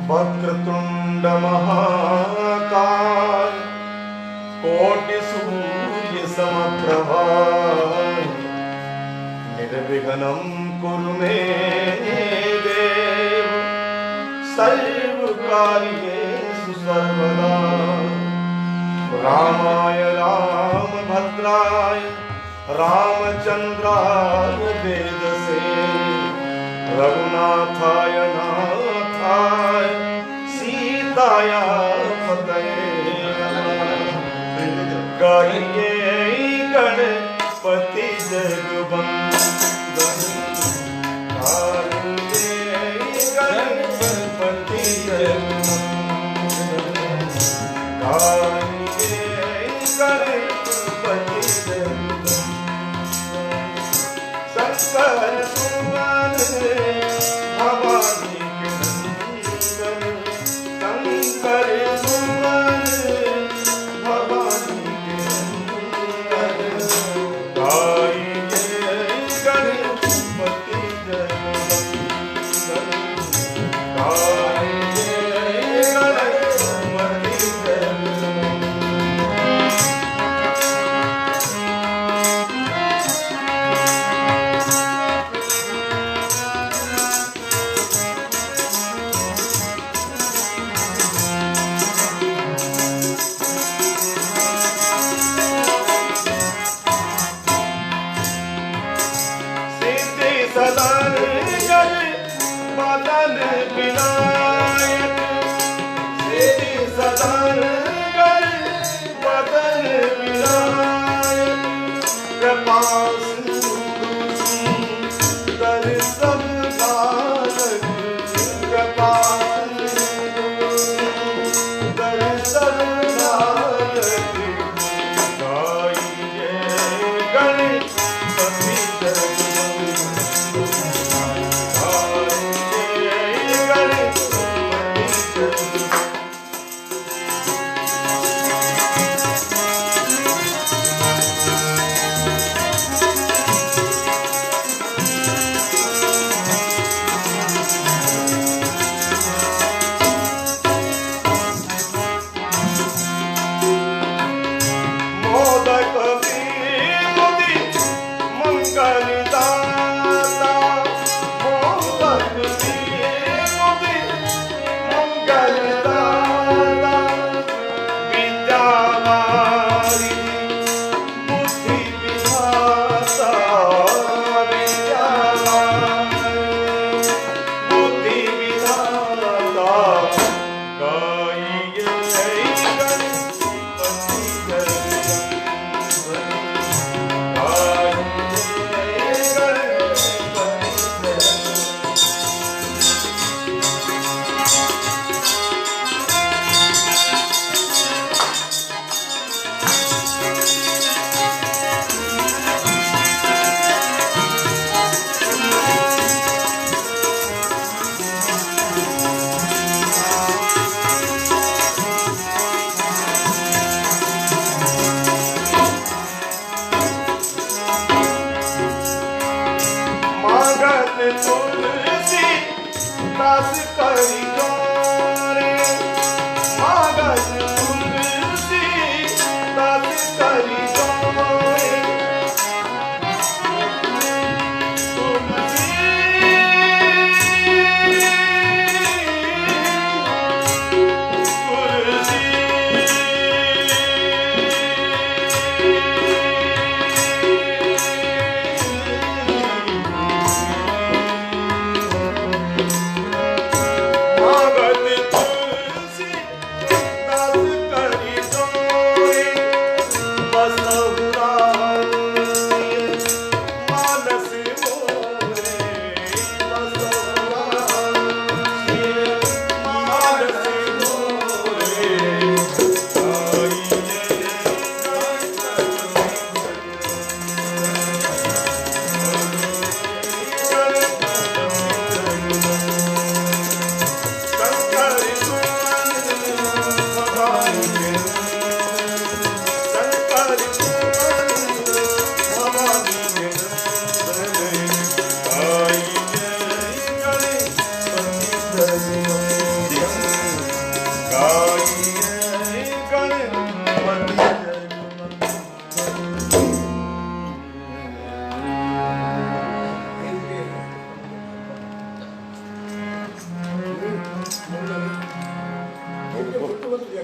वक्रतुंड महाकाय कोटि सूर्य समप्रभा निर्विघ्नं कुरु मे देव सर्वकार्येषु सर्वदा। रामाय रामभद्राय रामचंद्राय वेदसे रघुनाथाय नाथाय सीताया पतये गाइए गणपति जगवंदन गाइए गणपति जगवंदन गाइए गणपति जगवंदन शंकर सुमन भवानी के नंदन शंकर सुमन भवानी के नंदन गाइए गणपति जगवंदन गाइए गणपति जगवंदन। सदन जल बदन विनायक श्री सदन जल बदन विनायक कृपा दर्शन नानक कृपा दर्शन नानक गाइए गणपति तुलसी दास करी जोरे मागन तुलसी दास करी जोरे तुलसी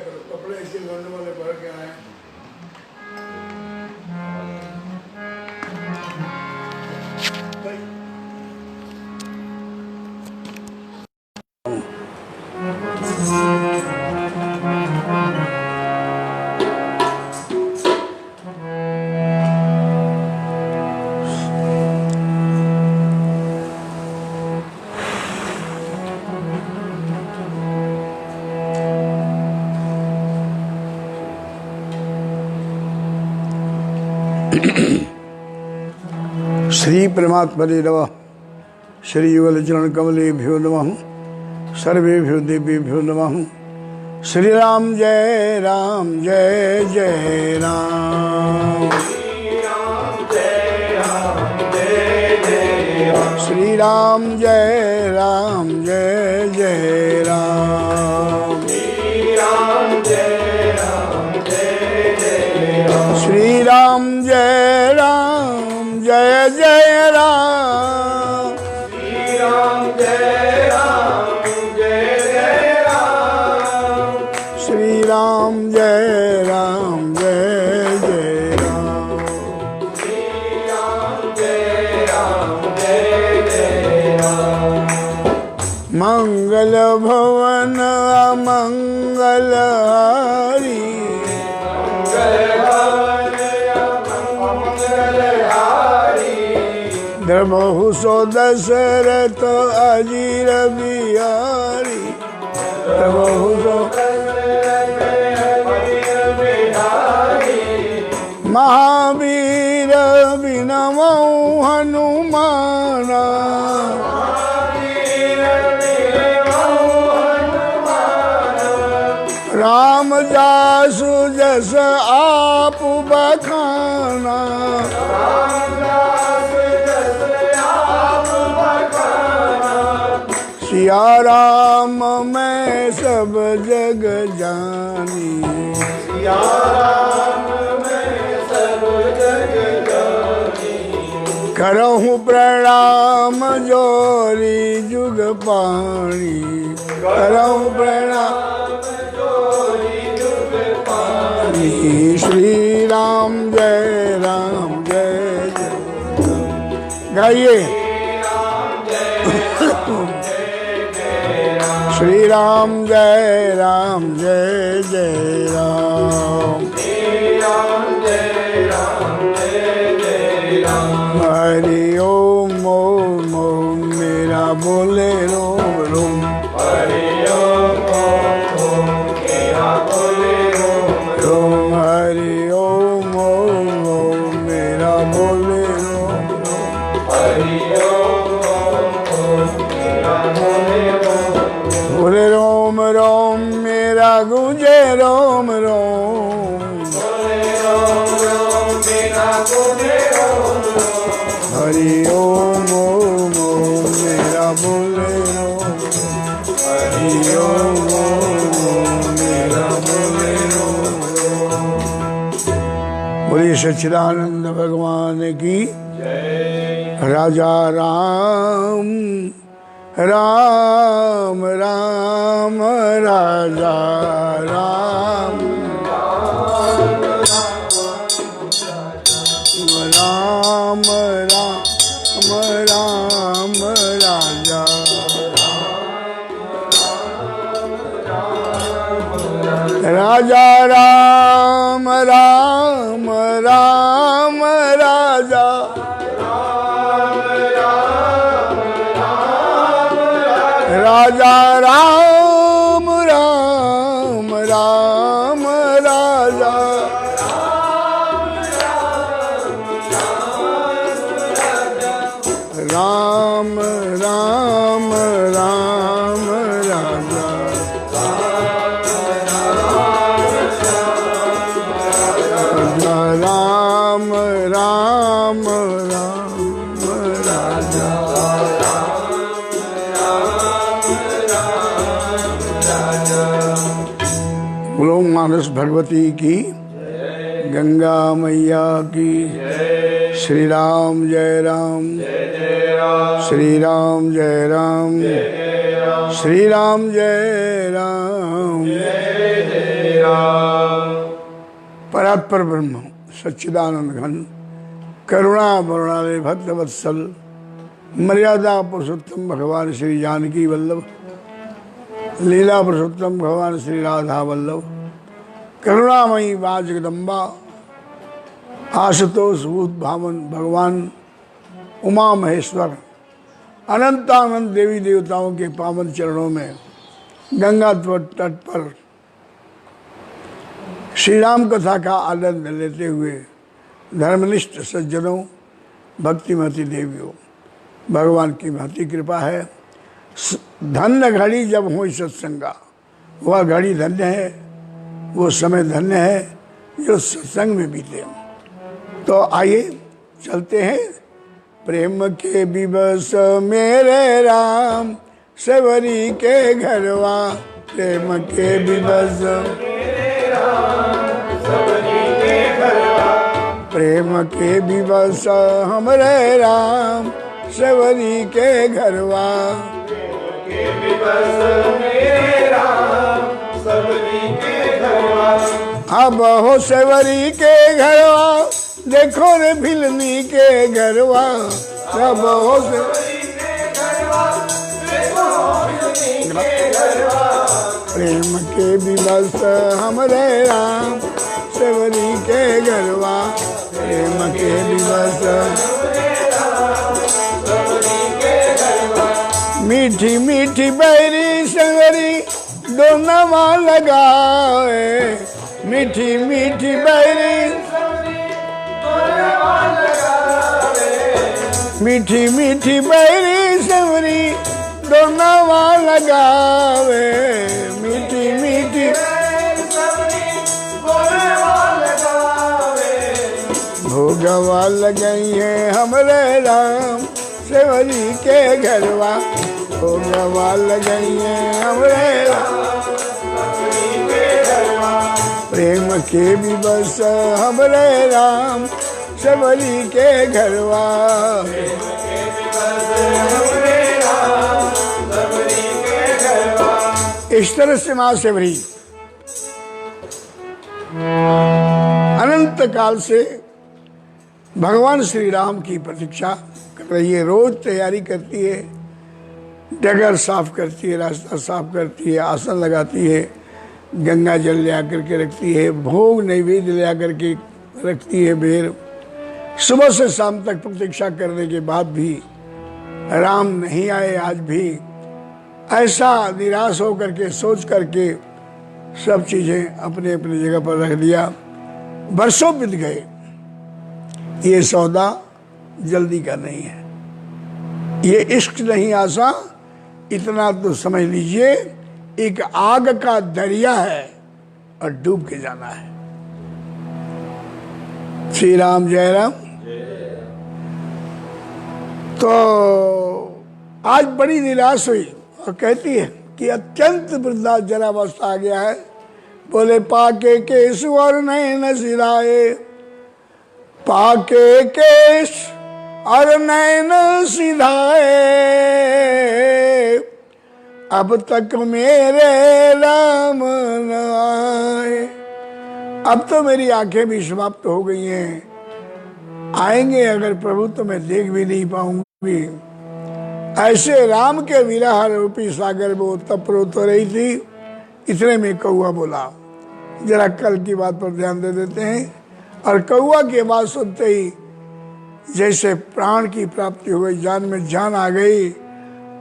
करो, कपड़े ऐसे गंड वाले भर के आए। श्री परमात्मने नमः। श्री युगल चरण कमलेभ्यो नमः। सर्वेभ्यो देवेभ्यो नमः। श्री राम जय राम जय जय राम। श्री राम जय राम जय जय राम। श्री राम जय राम जय जय राम। श्री राम जय राम जय जय राम। श्री राम जय राम जय जय राम। श्री राम जय राम जय जय राम। मंगल भवन अमंगल हारी। धर्महु सो दशरथ अजीर बिहारी। धर्महु सो महावीर बिनमौ हनुमाना। राम जासु जस आप बखाना। सिया राम मैं सब जग जानी। सिया राम मैं सब जग जानी। करहूँ प्रणाम जोरी जुग पाणी। करहूँ प्रणाम जोरी जुग पानी। श्री राम जय राम जय जय। गाइए श्री राम जय राम जय जय राम। श्री राम जय राम जय जय राम। हरि ओम ओम ओम मेरा बोले रोम रोम। हरि ओम ओम मेरा बोले रोम रोम हरि ओम ओम ओम मेरा बोले रोम रोम। हरि ओम ओम मेरा बोले रोम। बोले रोम रोम मेरा गुंजे रोम रोम। बोले रोम रोम मेरा बोले रोम रोम। हरि ओम ओम ओम मेरा बोले रोम। हरि ओम ओम ओम मेरा बोले रोम। बोलिए सच्चिदानंद भगवान की जय। राजा राम राम राम राजा राम। राम राम राम राजा। राजा राम राम राम राजा। राजा राम राम राम राजा। राम राम राम राजा। राम राम राम राजा। बोलो मानस भगवती की, गंगा मैया की। श्री राम जय राम। श्री राम जय राम। श्री राम जय राम। तेरा। परात्पर ब्रह्म सच्चिदानंद घन करुणा वरुणालय भक्त वत्सल मर्यादा पुरुषोत्तम भगवान श्री जानकी वल्लभ लीला पुरुषोत्तम भगवान श्री राधा वल्लभ करुणामयी माँ जगदम्बा आशुतोष भूत भावन भगवान उमा महेश्वर अनंतानंद देवी देवताओं के पावन चरणों में गंगा तट पर श्री राम कथा का आनंद लेते हुए धर्मनिष्ठ सज्जनों भक्तिमती देवियों, भगवान की महती कृपा है। धन्य घड़ी जब हुई सत्संगा, वह घड़ी धन्य है, वो समय धन्य है जो सत्संग में बीते। तो आइए चलते हैं। प्रेम के विवश मेरे राम सेवरी के घरवा, प्रेम के विवश प्रेम के विवश हमरे राम सेवरी के घरवा, अब हो सेवरी के घरवा, देखो रे भिलनी के घरवा, अब हो प्रेम के विवश हमरे राम सेवरी के घरवा, प्रेम के विवश मीठी मीठी बैरी संगरी दोनवा लगाए, मीठी मीठी बैरी मीठी मीठी बैरी संगरी दोनवा लगावे, मीठी मीठी भोगवा लगई है हमरे राम सेवरी के घरवा, भोगवा लगई है हमरे राम प्रेम के विवश हमरे राम सेवरी के घरवा। इस तरह से माँ सेवरी अनंत काल से भगवान श्री राम की प्रतीक्षा कर रही है। रोज तैयारी करती है, डगर साफ करती है, रास्ता साफ करती है, आसन लगाती है, गंगा जल ले आकर के रखती है, भोग नैवेद्य ले आकर के रखती है। बेर सुबह से शाम तक प्रतीक्षा करने के बाद भी राम नहीं आए। आज भी ऐसा निराश होकर के सोच करके सब चीजें अपने अपने जगह पर रख दिया। बरसों बीत गए, ये सौदा जल्दी का नहीं है, ये इश्क नहीं आसा। इतना तो समझ लीजिए एक आग का दरिया है और डूब के जाना है। श्री राम जय राम। तो आज बड़ी निराश हुई और कहती है कि अत्यंत वृद्धा जरावस्था आ गया है। बोले पाके केस और नैन सिराए, पाके केश और नैन सिधाए, अब तक मेरे राम न आए। अब तो मेरी आंखें भी समाप्त हो गई हैं, आएंगे अगर प्रभु तो मैं देख भी नहीं पाऊंगी। ऐसे राम के विरह रूपी सागर में तपरो तो रही थी। इतने में कौआ बोला। जरा कल की बात पर ध्यान दे देते हैं। और कौआ की आवाज सुनते ही जैसे प्राण की प्राप्ति हो गई, जान में जान आ गई।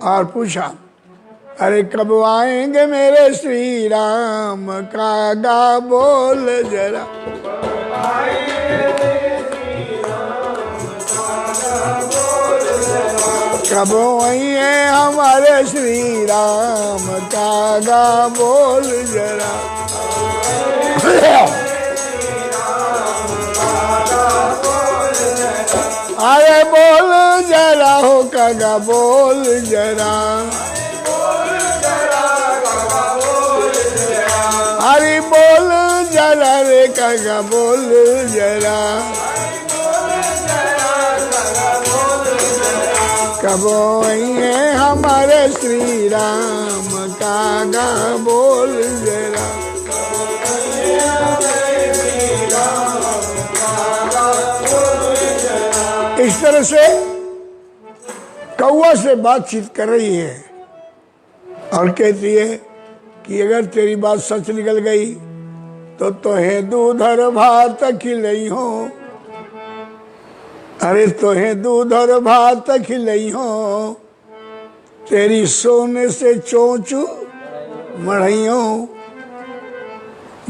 और पूछा, अरे कब आएंगे मेरे श्री राम, कागा बोल जरा। कब आएंगे हमारे श्री राम, कागा बोल जरा। अरे बोल जरा हो कागा बोल जरा, अरे बोल जरा रे कागा बोल जरा। कब आएंगे हमारे श्री राम, कागा बोल जरा। तरह से कौवा से बातचीत कर रही है और कहती है कि अगर तेरी बात सच निकल गई तो तोहे दूध और भात खिलई हो। अरे तोहे दूध और भात खिलई हो, तेरी सोने से चोंच मढ़ई हो।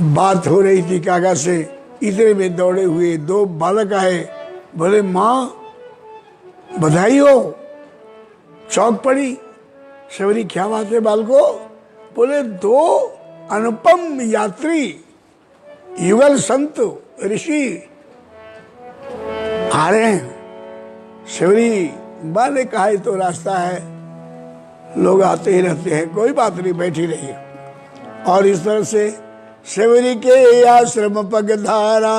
बात हो रही थी काका से, इतने में दौड़े हुए दो बालक आए। बोले माँ बधाई हो। चौंक पड़ी। शबरी क्या बात है बालको? बोले दो अनुपम यात्री युगल संत ऋषि आ रहे हैं। शबरी माँ ने कहा तो रास्ता है, लोग आते ही रहते हैं, कोई बात नहीं, बैठी रही। और इस तरह से शबरी के आश्रम पगधारा,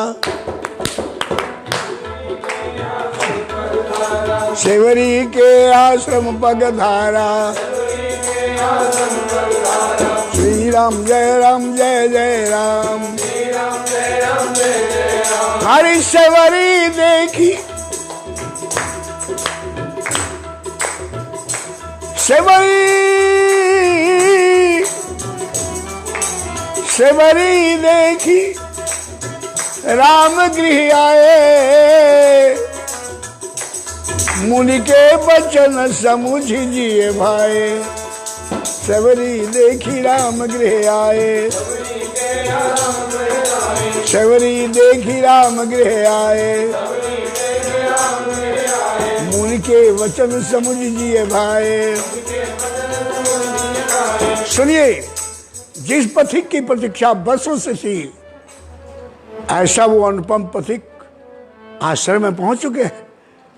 शबरी के आश्रम पगधारा। श्री राम जय राम जय जय राम। हरि शबरी देखी, शबरी देखी राम गृह आए। मुनि के बचन समुझ जिए भाई। शबरी देखी राम गृह आए। शबरी देखी राम गृह आए। मुनि के वचन समुझ जिए भाई। सुनिए, जिस पथिक की प्रतीक्षा वर्षों से थी, ऐसा वो अनुपम पथिक आश्रम में पहुंच चुके हैं।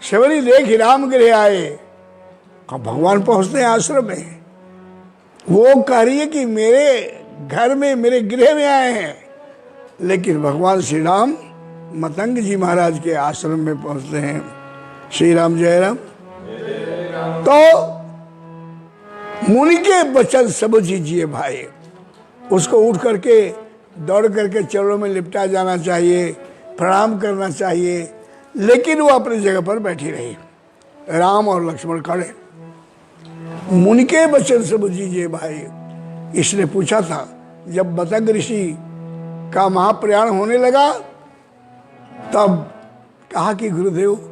शबरी देखी राम गृह आए। अब भगवान पहुंचते हैं आश्रम में। वो कह रही है कि मेरे घर में, मेरे गृह में आए हैं, लेकिन भगवान श्री राम मतंग जी महाराज के आश्रम में पहुंचते हैं। श्री राम जय राम। तो मुनि के वचन समझ लीजिए भाई। उसको उठ करके दौड़ करके चरणों में लिपटा जाना चाहिए, प्रणाम करना चाहिए, लेकिन वो अपनी जगह पर बैठी रही। राम और लक्ष्मण खड़े। मुनि के वचन समझ लीजिए भाई। इसने पूछा था, जब मतंग ऋषि का महाप्रयाण होने लगा तब कहा कि गुरुदेव,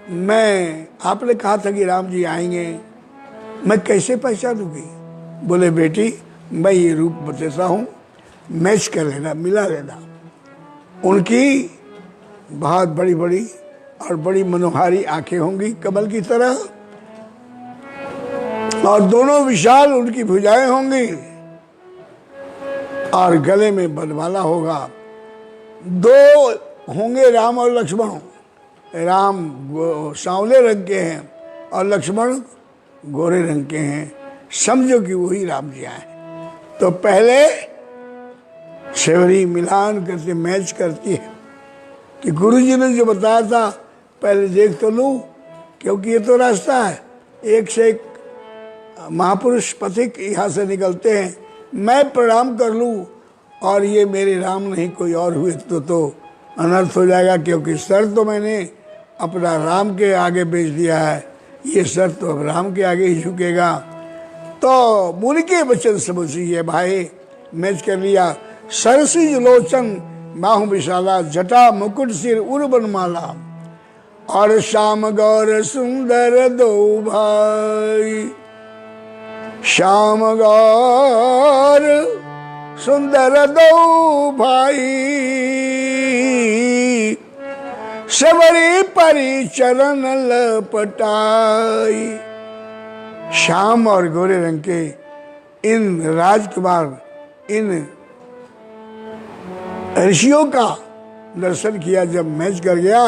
मैं, आपने कहा था कि राम जी आएंगे, मैं कैसे पहचानूंगी? बोले बेटी, मैं ये रूप बतलाता हूँ, मैच कर लेना, मिला लेना। उनकी बहुत बड़ी बड़ी और बड़ी मनोहारी आंखें होंगी कमल की तरह, और दोनों विशाल उनकी भुजाएं होंगी, और गले में बनवाला होगा। दो होंगे राम और लक्ष्मण। राम सांवले रंग के हैं और लक्ष्मण गोरे रंग के हैं। समझो कि वही राम जी आए। तो पहले शबरी मिलान करती, मैच करती है कि गुरु जी ने जो बताया था पहले देख तो लूं, क्योंकि ये तो रास्ता है, एक से एक महापुरुष पथिक यहाँ से निकलते हैं, मैं प्रणाम कर लूं और ये मेरे राम नहीं कोई और हुए तो अनर्थ हो जाएगा, क्योंकि सर तो मैंने अपना राम के आगे बेच दिया है, ये सर तो अब राम के आगे ही झुकेगा। तो मुनि के वचन समझिए भाई। मैच कर लिया। सरसी लोचन बाहु विशाला, जटा मुकुट सिर उर्बन माला, और श्याम गौर सुंदर दो भाई। श्याम गौर सुंदर दो भाई, शबरी परी चरण लपटाई। श्याम और गोरे रंग के इन राजकुमार, इन ऋषियों का दर्शन किया जब मैच कर गया।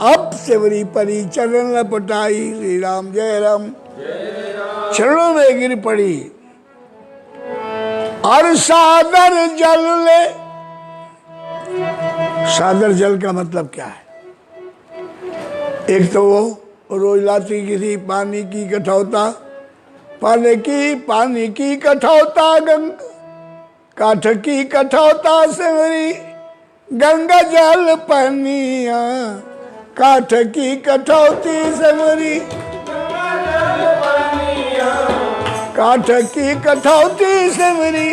अब शबरी परी चरण लपटाई। श्री राम जय राम। चरणों में गिर पड़ी और सादर जल ले। सादर जल का मतलब क्या है? एक तो वो रोज लाती किसी पानी की कठौता, पानी की कठौता, काठ की कठौता शबरी, गंगा जल पनिया काठ की कठौती सेवरी, काठ की कठौती सेवरी,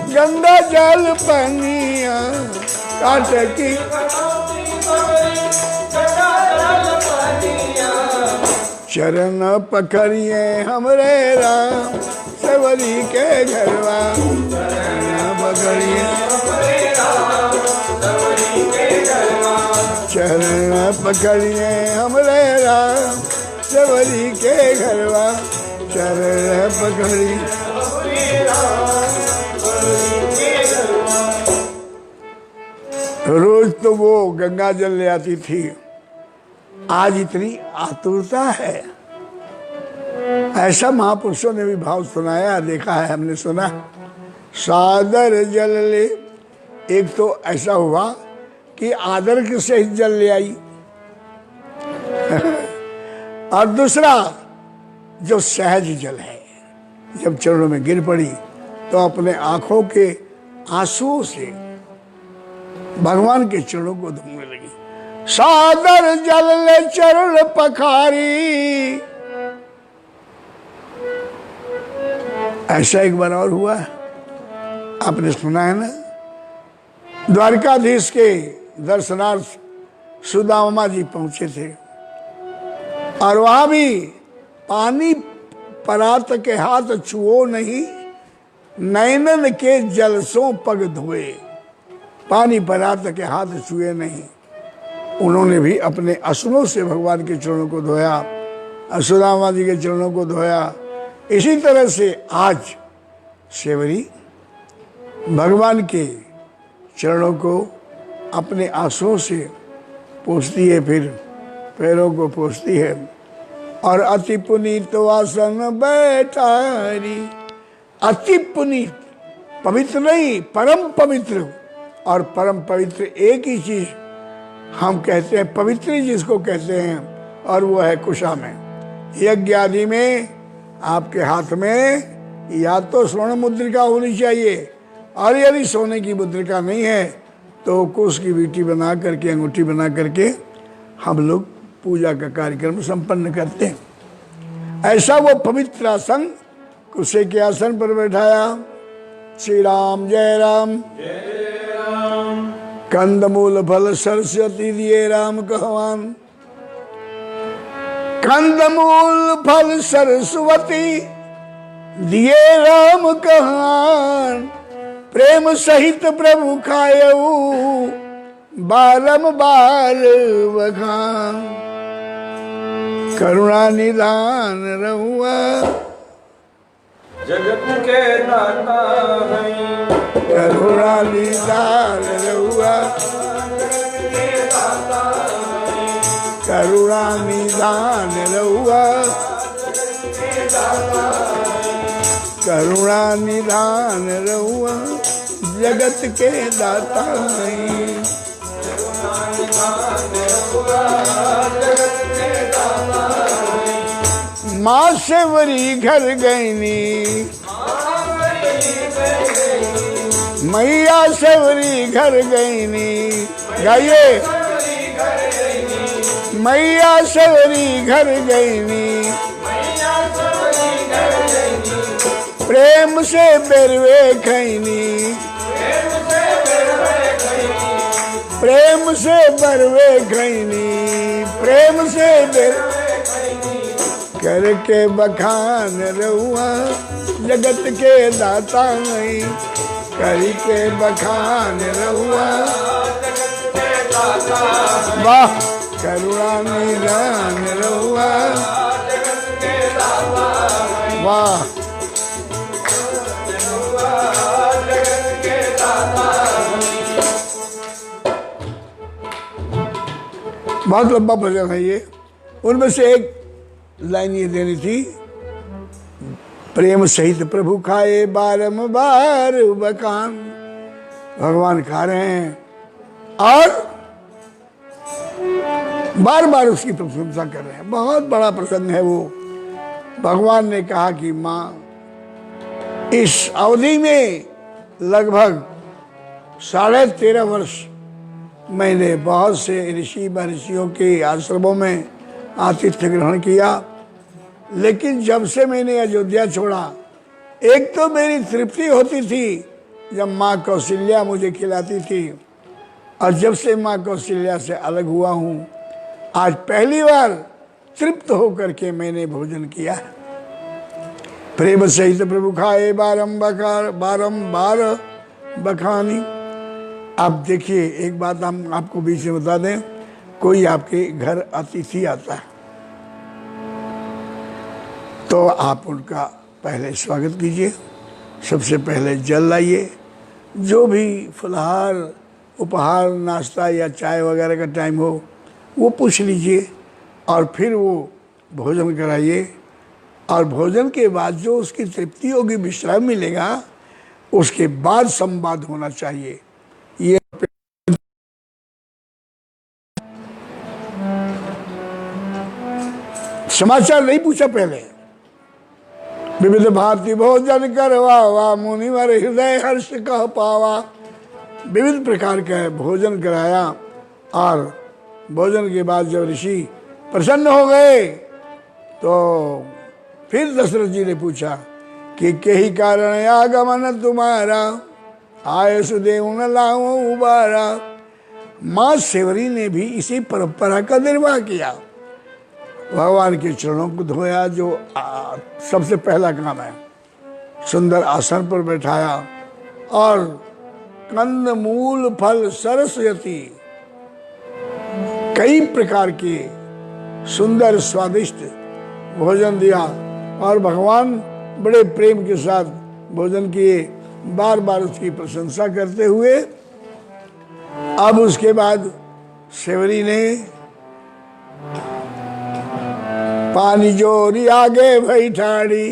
गंगा जल पनिया। काठ की चरण पकड़िए हमरे राम, सेवरी के घरवा। चरण पकड़िए, चरण पकड़िए हमरे राम, सेवरी के घरवा। चरण पकड़ी। रोज तो वो गंगा जल ले आती थी, आज इतनी आतुरता है। ऐसा महापुरुषों ने भी भाव सुनाया, देखा है, हमने सुना। सादर जल ले, एक तो ऐसा हुआ कि आदर के सहित जल ले आई और दूसरा जो सहज जल है, जब चरणों में गिर पड़ी तो अपने आंखों के आंसुओं से भगवान के चरणों को धोने लगी। सादर जल ले चरण पखारी। ऐसा एक बार और हुआ, आपने सुना है ना, द्वारकाधीश के दर्शनार्थ सुदामा जी पहुंचे थे और वहां भी पानी परात के हाथ छुओ नहीं, नैनन के जलसों पग धोए। पानी परात के हाथ छुए नहीं। उन्होंने भी अपने असुरों से भगवान के चरणों को धोया, सुदामा जी के चरणों को धोया। इसी तरह से आज सेवरी भगवान के चरणों को अपने आंसुओं से पोंछती है, फिर पैरों को पोंछती है और अति पुनीत आसन बैठारी। अति पुनीत, पवित्र नहीं, परम पवित्र। और परम पवित्र एक ही चीज हम कहते हैं, पवित्र जिसको कहते हैं, और वो है कुशा में। यज्ञ आदि में आपके हाथ में या तो स्वर्ण मुद्रिका होनी चाहिए, और यदि सोने की मुद्रिका नहीं है तो कुश की बीटी बना करके, अंगूठी बना करके हम लोग पूजा का कार्यक्रम संपन्न करते हैं। ऐसा वो पवित्र आसन, कुशे के आसन पर बैठाया। श्री राम जय राम, कंदमूल फल सरस्वती दिए राम कहवान। कंदमूल फल सरस्वती दिए राम कहवान। प्रेम सहित प्रभु खायऊ बारंबार बखान। करुणा निधान रहुआ जगत के दाता हैं। करुणा निधान रहुआ, करुणा निधान रहुआ, करुणा निधान रहुआ, जगत के दाता हैं। माँ सेवरी घर गईनी, मैया सेवरी घर गईनी। गाइए, मैया सेवरी घर गईनी। प्रेम से बेरवे खैनी, प्रेम से बरवे खैनी, प्रेम से बेरवे करके बखान रहुआ, जगत के दाता नहीं। करके बखान रहुआ, वाह, करुणा निधान रहुआ, वाह। बहुत लंबा भजन है ये। उनमें से एक लाइन ये देनी थी, प्रेम सहित प्रभु खाए बारंबार बखान। भगवान खा रहे हैं और बार बार उसकी प्रशंसा कर रहे हैं। बहुत बड़ा प्रसंग है वो। भगवान ने कहा कि माँ, इस अवधि में लगभग 13.5 वर्ष मैंने बहुत से ऋषि महर्षियों के आश्रमों में आतिथ्य ग्रहण किया, लेकिन जब से मैंने अयोध्या छोड़ा, एक तो मेरी तृप्ति होती थी जब माँ कौशल्या मुझे खिलाती थी, और जब से माँ कौशल्या से अलग हुआ हूँ, आज पहली बार तृप्त होकर के मैंने भोजन किया है। प्रेम सहित प्रभु खाए बारंबार बखानी। आप देखिए, एक बात हम आपको बीच में बता दें, कोई आपके घर अतिथि आता है तो आप उनका पहले स्वागत कीजिए, सबसे पहले जल लाइए, जो भी फलहार उपहार नाश्ता या चाय वगैरह का टाइम हो वो पूछ लीजिए, और फिर वो भोजन कराइए, और भोजन के बाद जो उसकी तृप्ति होगी, विश्राम मिलेगा, उसके बाद संवाद होना चाहिए। ये समाचार नहीं पूछा पहले। विविध भांति भोजन करवावा, मुनिवर हृदय हर्ष कह पावा। विविध प्रकार का भोजन कराया, और भोजन के बाद जब ऋषि प्रसन्न हो गए तो फिर दशरथ जी ने पूछा कि कही कारण आगमन तुम्हारा, आय सुदेव न लाओ उबारा। माँ सेवरी ने भी इसी परंपरा का निर्वाह किया, भगवान के चरणों को धोया, जो सबसे पहला काम है। सुंदर आसन पर बैठाया, और कंद मूल फल सरस्वती, कई प्रकार के सुंदर स्वादिष्ट भोजन दिया, और भगवान बड़े प्रेम के साथ भोजन किए, बार बार उसकी प्रशंसा करते हुए। अब उसके बाद सेवरी ने पानी जोरी आगे बैठाड़ी,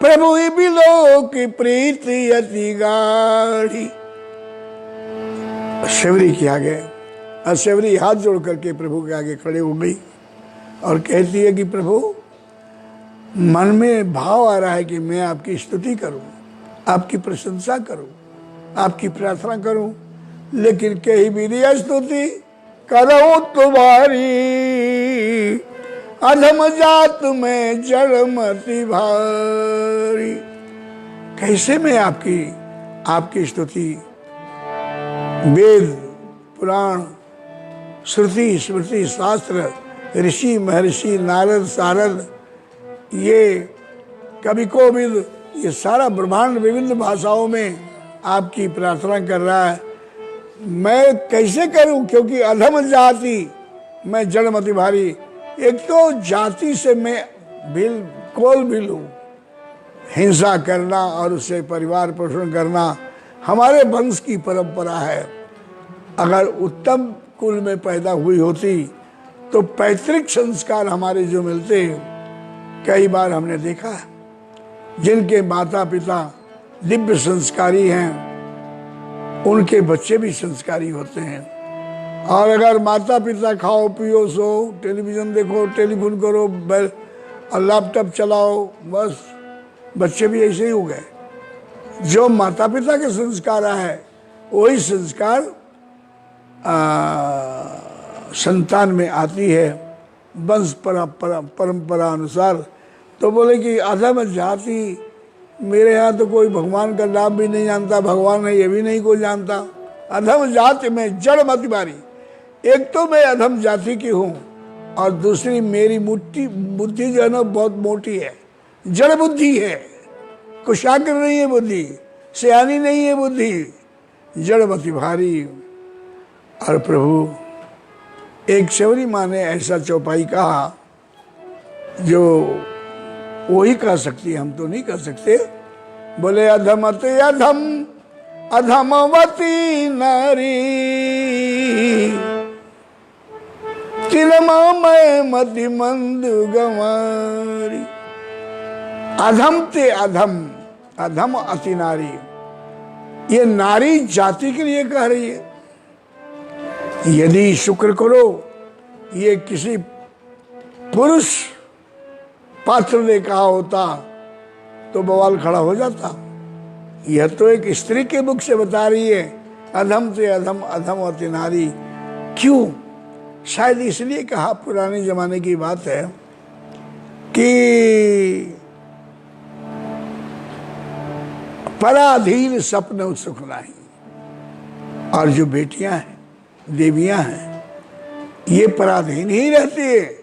प्रभु बिलो की प्रीति अति गाढ़ी। सेवरी के आगे, और सेवरी हाथ जोड़ करके प्रभु के आगे खड़े हो गई और कहती है कि प्रभु, मन में भाव आ रहा है कि मैं आपकी स्तुति करूं, आपकी प्रशंसा करूं, आपकी प्रार्थना करूं, लेकिन कही भी स्तुति करो तुम्हारी, अधम जात में जड़मति भारी। कैसे मैं आपकी स्तुति वेद पुराण श्रुति स्मृति शास्त्र ऋषि महर्षि नारद सारद, ये कवि कोविद, ये सारा ब्रह्मांड विभिन्न भाषाओं में आपकी प्रार्थना कर रहा है, मैं कैसे करूं? क्योंकि अधम जाति मैं जड़मति भारी। एक तो जाति से मैं बिल्कुल भी हूं, हिंसा करना और उससे परिवार पोषण करना हमारे वंश की परंपरा है। अगर उत्तम कुल में पैदा हुई होती तो पैतृक संस्कार हमारे जो मिलते हैं, कई बार हमने देखा है, जिनके माता पिता दिव्य संस्कारी हैं उनके बच्चे भी संस्कारी होते हैं। और अगर माता पिता खाओ पियो सो, टेलीविजन देखो, टेलीफोन करो, और लैपटॉप चलाओ, बस बच्चे भी ऐसे ही हो गए। जो माता पिता के संस्कार है वही संस्कार संतान में आती है वंश परंपरा अनुसार। तो बोले कि अधम जाति, मेरे यहाँ तो कोई भगवान का नाम भी नहीं जानता, भगवान है ये भी नहीं कोई जानता। अधम जाति में जड़ मत मारी। एक तो मैं अधम जाति की हूँ, और दूसरी मेरी बुद्धि जो है ना बहुत मोटी है, जड़ बुद्धि है, कुशाग्र नहीं है बुद्धि, सियानी नहीं है बुद्धि, जड़मति भारी। और प्रभु, एक सेवरी माँ ने ऐसा चौपाई कहा जो वही कह सकती है, हम तो नहीं कह सकते। बोले अधमते अधम अधमवती नारी, तिलमा मैं मति मंद गंवारी। अधम ते अधम, अधम अति नारी, ये नारी जाति के लिए कह रही है। यदि शुक्र करो ये किसी पुरुष पात्र ने कहा होता तो बवाल खड़ा हो जाता। यह तो एक स्त्री के मुख से बता रही है अधम से अधम अधम अति नारी। क्यों? शायद इसलिए कहा, पुराने जमाने की बात है कि पराधीन सपन सुख नहीं। और जो बेटियां हैं, देवियां हैं, ये पराधीन ही रहती है।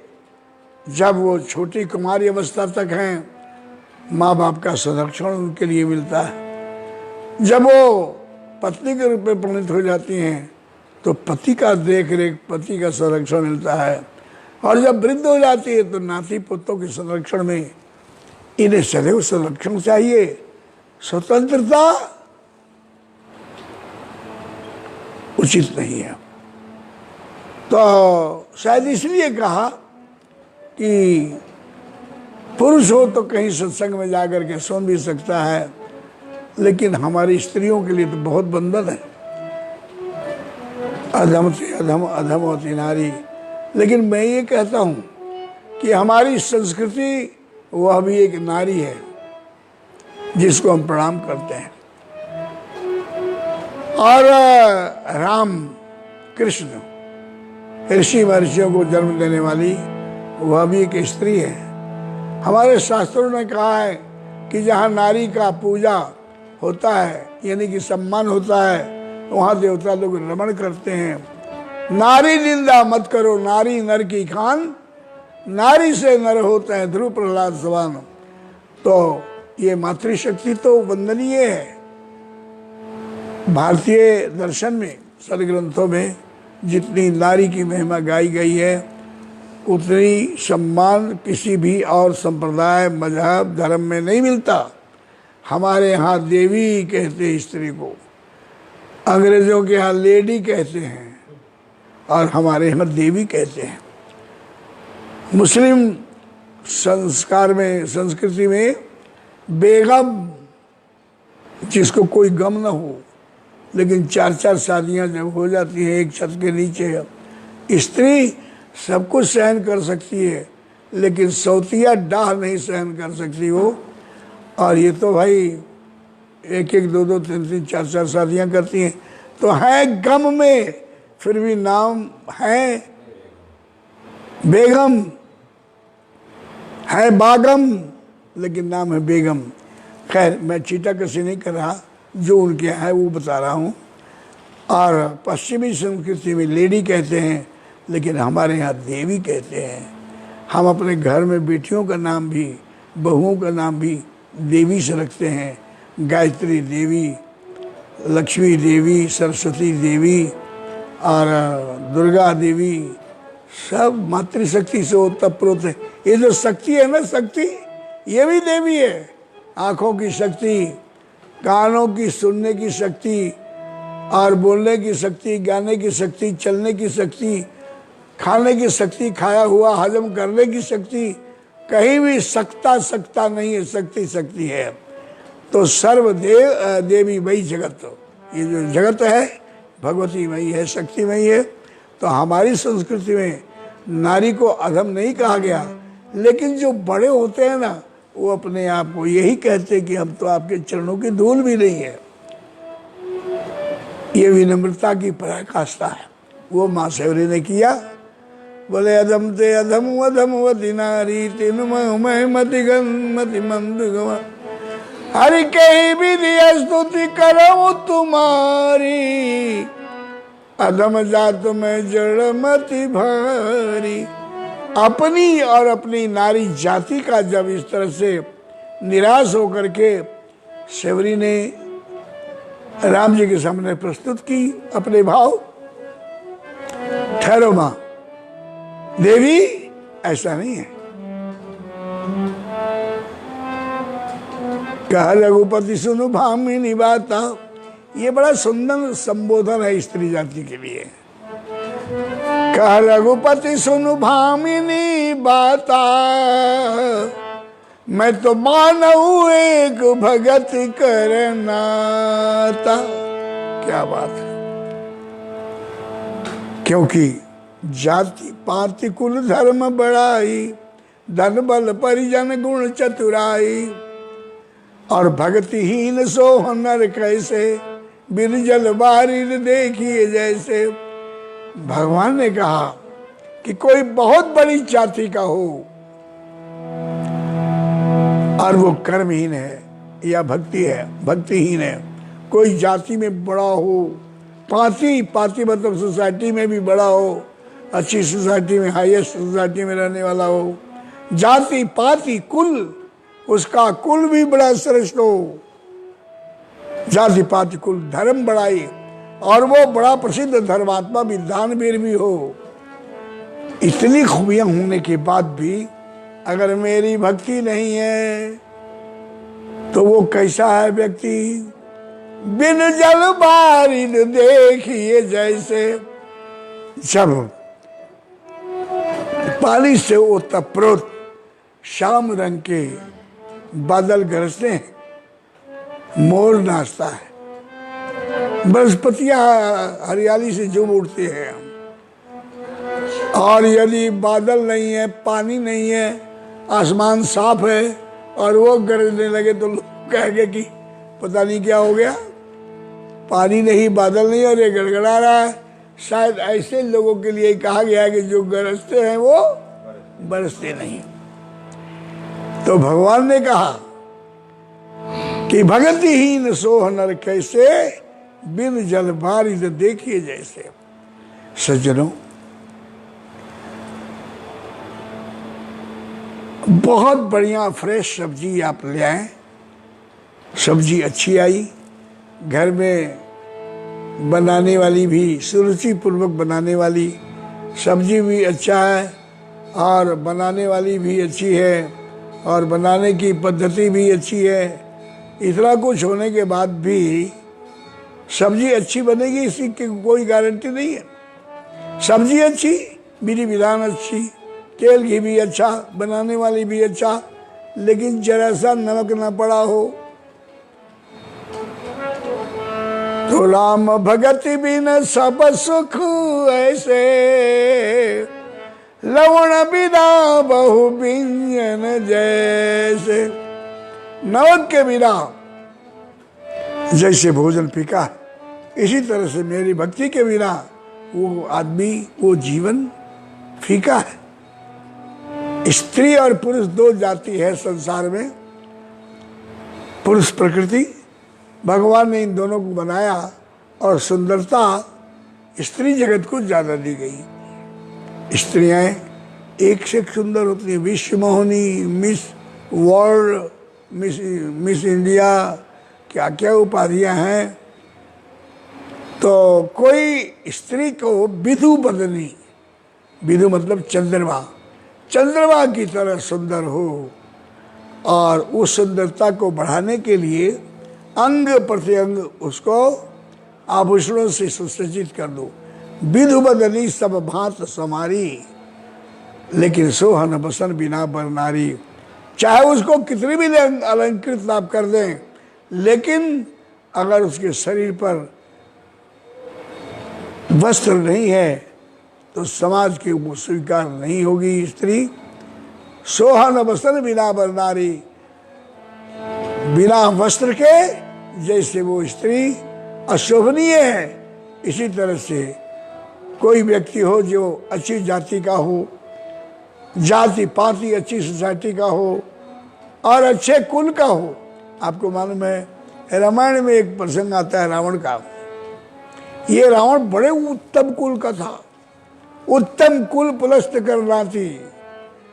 जब वो छोटी कुमारी अवस्था तक हैं, माँ बाप का संरक्षण उनके लिए मिलता है। जब वो पत्नी के रूप में परिणित हो जाती हैं तो पति का देख रेख, पति का संरक्षण मिलता है। और जब वृद्ध हो जाती है तो नाती पुत्रों के संरक्षण में इन्हें सदैव संरक्षण चाहिए, स्वतंत्रता उचित नहीं है। तो शायद इसलिए कहा कि पुरुष हो तो कहीं सत्संग में जाकर के सुन भी सकता है, लेकिन हमारी स्त्रियों के लिए तो बहुत बंधन है। अधम से अधम अधम होती नारी। लेकिन मैं ये कहता हूं कि हमारी संस्कृति वह भी एक नारी है जिसको हम प्रणाम करते हैं। और राम कृष्ण ऋषि महर्षियों को जन्म देने वाली वह भी एक स्त्री है। हमारे शास्त्रों ने कहा है कि जहाँ नारी का पूजा होता है, यानी कि सम्मान होता है, वहाँ देवता लोग रमण करते हैं। नारी निंदा मत करो, नारी नर की खान, नारी से नर होता है ध्रुव प्रहलाद समान। तो ये मातृशक्ति तो वंदनीय है। भारतीय दर्शन में, सदग्रंथों में जितनी नारी की महिमा गाई गई है, उतनी सम्मान किसी भी और संप्रदाय, मजहब, धर्म में नहीं मिलता। हमारे यहाँ देवी कहते हैं स्त्री को, अंग्रेजों के यहाँ लेडी कहते हैं, और हमारे यहाँ देवी कहते हैं। मुस्लिम संस्कार में, संस्कृति में बेगम, जिसको कोई गम न हो, लेकिन 4-4 शादियां जब हो जाती हैं एक छत के नीचे, स्त्री सब कुछ सहन कर सकती है, लेकिन सौतिया डाह नहीं सहन कर सकती वो। और ये तो भाई 1-1, 2-2, 3-3, 4-4 शादियां करती हैं। तो है गम में, फिर भी नाम है बेगम, है बागम, लेकिन नाम है बेगम। खैर, मैं चीटा कसी नहीं कर रहा, जो उनके यहाँ है वो बता रहा हूँ। और पश्चिमी संस्कृति में लेडी कहते हैं, लेकिन हमारे यहाँ देवी कहते हैं। हम अपने घर में बेटियों का नाम भी, बहुओं का नाम भी देवी से रखते हैं। गायत्री देवी, लक्ष्मी देवी, सरस्वती देवी और दुर्गा देवी, सब मातृशक्ति से ओतप्रोत है। ये जो शक्ति है ना, शक्ति ये भी देवी है। आँखों की शक्ति, कानों की सुनने की शक्ति, और बोलने की शक्ति, गाने की शक्ति, चलने की शक्ति, खाने की शक्ति, खाया हुआ हजम करने की शक्ति, कहीं भी सकता नहीं है, शक्ति है। तो सर्वदेव देवी मई जगत, ये जो जगत है भगवती मई है, शक्ति मई है। तो हमारी संस्कृति में नारी को अधम नहीं कहा गया, लेकिन जो बड़े होते हैं ना, वो अपने आप को यही कहते हैं कि हम तो आपके चरणों की धूल भी नहीं है। ये विनम्रता की पराकाष्ठा है, वो माँ सेवरी ने किया। बोले अधम ते अधम अधमवती नारी, तीन मति गति मंद गवा, हरि के विधि स्तुति करो तुम्हारी, अधम जात में जड़ मति भारी। अपनी और अपनी नारी जाति का जब इस तरह से निराश होकर के सेवरी ने राम जी के सामने प्रस्तुत की अपने भाव, ठहरो मां, देवी ऐसा नहीं है। कहा रघुपति सुनु भामिनी बाता, ये बड़ा सुंदर संबोधन है स्त्री जाति के लिए। कहा रघुपति सुनु भामिनी बाता, मैं तो मानऊ एक भगत करनाता। क्या बात है। क्योंकि जाति पाति कुल धर्म बढ़ाई, धन बल परिजन गुण चतुराई, और भक्तिहीन सो नर कैसे, बिन जल बारिद देखिए जैसे। भगवान ने कहा कि कोई बहुत बड़ी जाति का हो और वो कर्महीन है या भक्तिहीन है, कोई जाति में बड़ा हो, पाती मतलब सोसाइटी में भी बड़ा हो, अच्छी सोसाइटी में, हाईएस्ट सोसाइटी में रहने वाला हो, जाति पाति कुल, उसका कुल भी बड़ा श्रेष्ठ हो, जाति पाति कुल, धर्म बढ़ाई, और वो बड़ा प्रसिद्ध धर्मात्मा विद्वानवीर भी हो, इतनी खूबियां होने के बाद भी अगर मेरी भक्ति नहीं है तो वो कैसा है व्यक्ति? बिन जल बारिद देखिए जैसे। जब पानी से ओतप्रोत श्याम रंग के बादल गरजते हैं, मोर नाचता है, बृहस्पतियां हरियाली से झूम उठते हैं, और यदि बादल नहीं है, पानी नहीं है, आसमान साफ है और वो गरजने लगे तो लोग कहेंगे कि पता नहीं क्या हो गया, पानी नहीं, बादल नहीं और ये गड़गड़ा रहा है। शायद ऐसे लोगों के लिए कहा गया है कि जो गरजते हैं वो बरसते नहीं। तो भगवान ने कहा कि भगतिहीन सोह नर कैसे, बिन जल बारिद देखिए जैसे। सज्जनों, बहुत बढ़िया फ्रेश सब्जी आप ले आए, सब्जी अच्छी आई, घर में बनाने वाली भी, सुरुचिपूर्वक बनाने वाली सब्जी भी अच्छा है, और बनाने वाली भी अच्छी है, और बनाने की पद्धति भी अच्छी है। इतना कुछ होने के बाद भी सब्जी अच्छी बनेगी इसकी कोई गारंटी नहीं है। सब्जी अच्छी, विधि विधान अच्छी, तेल घी भी अच्छा, बनाने वाली भी अच्छा, लेकिन जरा सा नमक ना पड़ा हो तो राम भगति बिन सब सुख ऐसे, लवण बिना बहु व्यंजन जैसे। नमक के बिना जैसे भोजन फीका, इसी तरह से मेरी भक्ति के बिना वो आदमी, वो जीवन फीका है। स्त्री और पुरुष दो जाति है संसार में। पुरुष प्रकृति, भगवान ने इन दोनों को बनाया, और सुंदरता स्त्री जगत को ज्यादा दी गई। स्त्रियां एक से एक सुंदर होती हैं, विश्व Mohini, miss world, miss India, क्या क्या उपाधियां हैं। तो कोई स्त्री को विधु बदनी, विधु मतलब चंद्रमा, चंद्रमा की तरह सुंदर हो, और उस सुंदरता को बढ़ाने के लिए अंग प्रत्यंग उसको आभूषणों से सुसज्जित कर दो। विधु बदनी सब भांत समारी, लेकिन सोहन बसन बिना बर नारी। चाहे उसको कितनी भी अलंकृत आप कर दें, लेकिन अगर उसके शरीर पर वस्त्र नहीं है तो समाज के वो स्वीकार नहीं होगी स्त्री। सोहन बसन बिना बर नारी, बिना वस्त्र के जैसे वो स्त्री अशोभनीय है, इसी तरह से कोई व्यक्ति हो जो अच्छी जाति का हो, जाति पाति अच्छी सोसाइटी का हो, और अच्छे कुल का हो। आपको मालूम है रामायण में एक प्रसंग आता है रावण का। ये रावण बड़े उत्तम कुल का था, उत्तम कुल पुलस्त करना थी,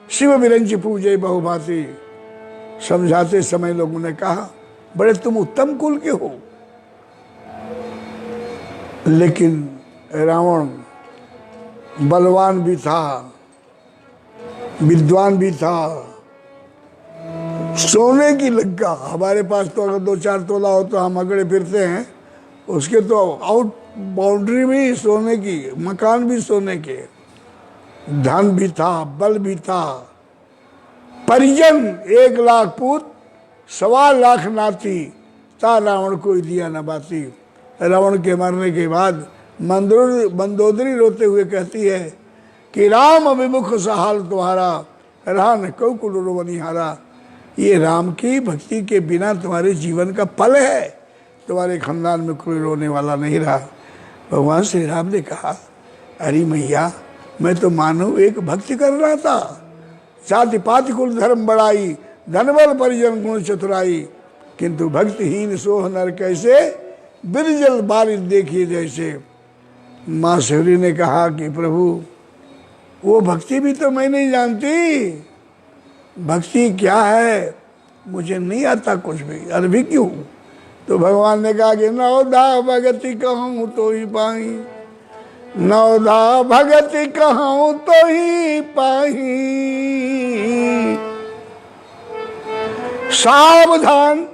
शिव विरंची पूजे बहुभांति। समझाते समय लोगों ने कहा बड़े तुम उत्तम कुल के हो, लेकिन रावण बलवान भी था, विद्वान भी था, सोने की लंका। हमारे पास तो अगर 2-4 तोला हो तो हम अगड़े फिरते हैं, उसके तो आउट बाउंड्री भी सोने की, मकान भी सोने के, धन भी था, बल भी था, परिजन 1 लाख पूत 1.25 लाख नाती, ता रावण को दिया न बाती। रावण के मरने के बाद मंदोदरी रोते हुए कहती है कि राम विमुख सहाल तुम्हारा, रहा न कौ कुल बनिहारा। ये राम की भक्ति के बिना तुम्हारे जीवन का फल है, तुम्हारे खानदान में कोई रोने वाला नहीं रहा। भगवान श्री राम ने कहा, अरे मैया, मैं तो मानो एक भक्ति कर रहा था। जाति पाति कुल धर्म बढ़ाई, धनबल परिजन गुण चतुराई, किंतु भक्तिहीन सोह नर कैसे, बिरजल बारिश देखिए जैसे। माँ शिवरी ने कहा कि प्रभु, वो भक्ति भी तो मैं नहीं जानती, भक्ति क्या है मुझे नहीं आता कुछ भी, अरे भी क्यों। तो भगवान ने कहा कि नवधा भगति कहूँ तो ही पाई, नवधा भगति कहूँ तो ही पाई, सावधान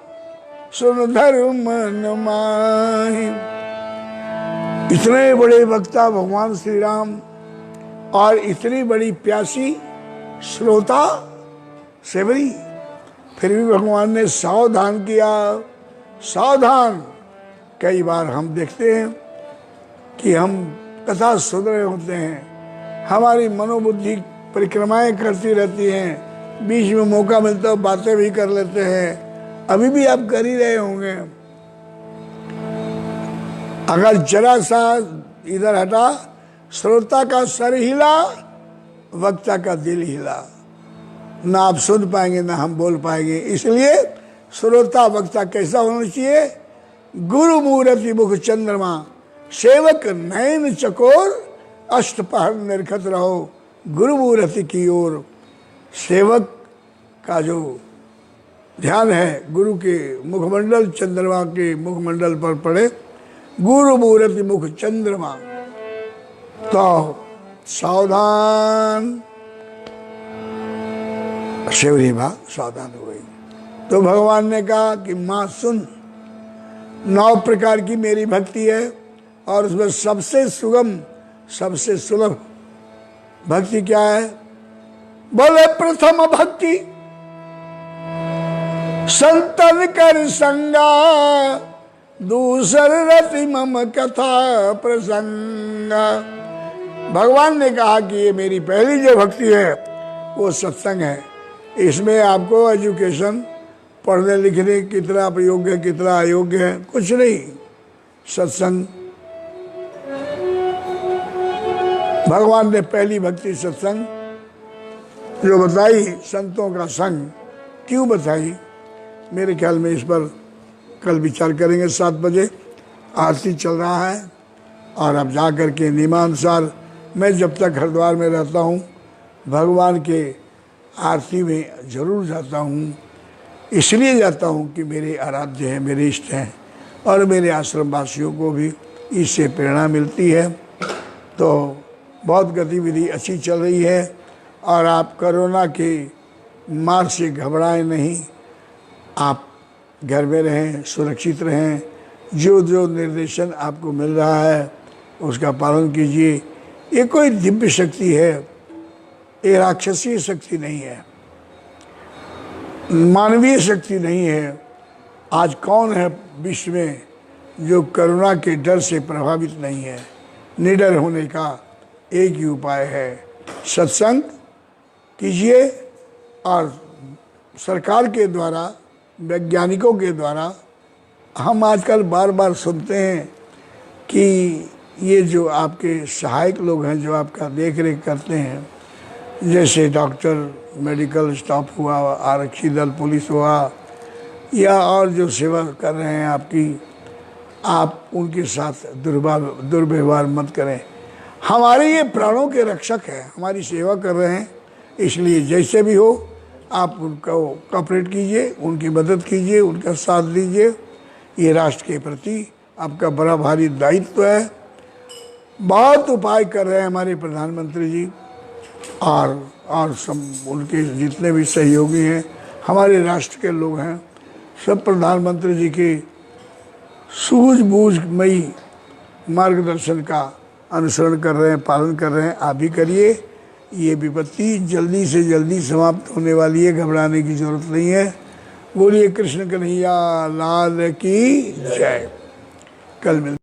सुन धर्म न माही। इतने बड़े वक्ता भगवान श्री राम और इतनी बड़ी प्यासी श्रोता सेवरी, फिर भी भगवान ने सावधान किया। सावधान, कई बार हम देखते हैं कि हम कथा सुन रहे होते हैं, हमारी मनोबुद्धि परिक्रमाएं करती रहती हैं, बीच में मौका मिलता है बातें भी कर लेते हैं। अभी भी आप कर ही रहे होंगे। अगर जरा सा इधर हटा, श्रोता का सर हिला, वक्ता का दिल हिला, ना आप सुन पाएंगे ना हम बोल पाएंगे। इसलिए श्रोता वक्ता कैसा होना चाहिए, गुरु मूर्ति मुख चंद्रमा, सेवक नयन चकोर, अष्टपहर निरखत रहो गुरु मूर्ति की ओर। सेवक का जो ध्यान है गुरु के मुखमंडल, चंद्रमा के मुखमंडल पर पड़े, गुरु मूर्ति मुख चंद्रमा। तो सावधान, शिवरी माँ सावधान हो गई। तो भगवान ने कहा कि माँ सुन, 9 प्रकार की मेरी भक्ति है और उसमें सबसे सुगम, सबसे सुलभ भक्ति क्या है। बोले प्रथम भक्ति संतन कर संगा, दूसर रति मम कथा प्रसंगा। भगवान ने कहा कि ये मेरी पहली जो भक्ति है वो सत्संग है। इसमें आपको एजुकेशन, पढ़ने लिखने कितना आप योग्य है कितना अयोग्य है कुछ नहीं, सत्संग। भगवान ने पहली भक्ति सत्संग जो बताई, संतों का संग क्यों बताई, मेरे ख्याल में इस पर कल विचार करेंगे। 7 बजे आरती चल रहा है और अब जा कर के नियमानुसार मैं जब तक हरिद्वार में रहता हूँ भगवान के आरती में जरूर जाता हूँ। इसलिए जाता हूँ कि मेरे आराध्य हैं, मेरे इष्ट हैं और मेरे आश्रम वासियों को भी इससे प्रेरणा मिलती है। तो बहुत गतिविधि अच्छी चल रही है और आप कोरोना के मार से घबराएं नहीं, आप घर में रहें, सुरक्षित रहें। जो जो निर्देशन आपको मिल रहा है उसका पालन कीजिए। ये कोई दिव्य शक्ति है, ये राक्षसीय शक्ति नहीं है, मानवीय शक्ति नहीं है। आज कौन है विश्व में जो कोरोना के डर से प्रभावित नहीं है। निडर होने का एक ही उपाय है, सत्संग कीजिए। और सरकार के द्वारा, वैज्ञानिकों के द्वारा हम आजकल बार बार सुनते हैं कि ये जो आपके सहायक लोग हैं जो आपका देख रेख करते हैं, जैसे डॉक्टर, मेडिकल स्टाफ हुआ, आरक्षी दल, पुलिस हुआ, या और जो सेवा कर रहे हैं आपकी, आप उनके साथ दुर्व्यवहार मत करें। हमारे ये प्राणों के रक्षक हैं, हमारी सेवा कर रहे हैं, इसलिए जैसे भी हो आप उनको कोऑपरेट कीजिए, उनकी मदद कीजिए, उनका साथ दीजिए। ये राष्ट्र के प्रति आपका बड़ा भारी दायित्व है। बहुत उपाय कर रहे हैं हमारे प्रधानमंत्री जी और सब उनके जितने भी सहयोगी हैं, हमारे राष्ट्र के लोग हैं, सब प्रधानमंत्री जी के सूझबूझमयी मार्गदर्शन का अनुसरण कर रहे हैं, पालन कर रहे हैं। आप भी करिए। ये विपत्ति जल्दी से जल्दी समाप्त होने वाली है, घबराने की जरूरत नहीं है। बोलिए कृष्ण कन्हैया लाल की जय। कल मिलते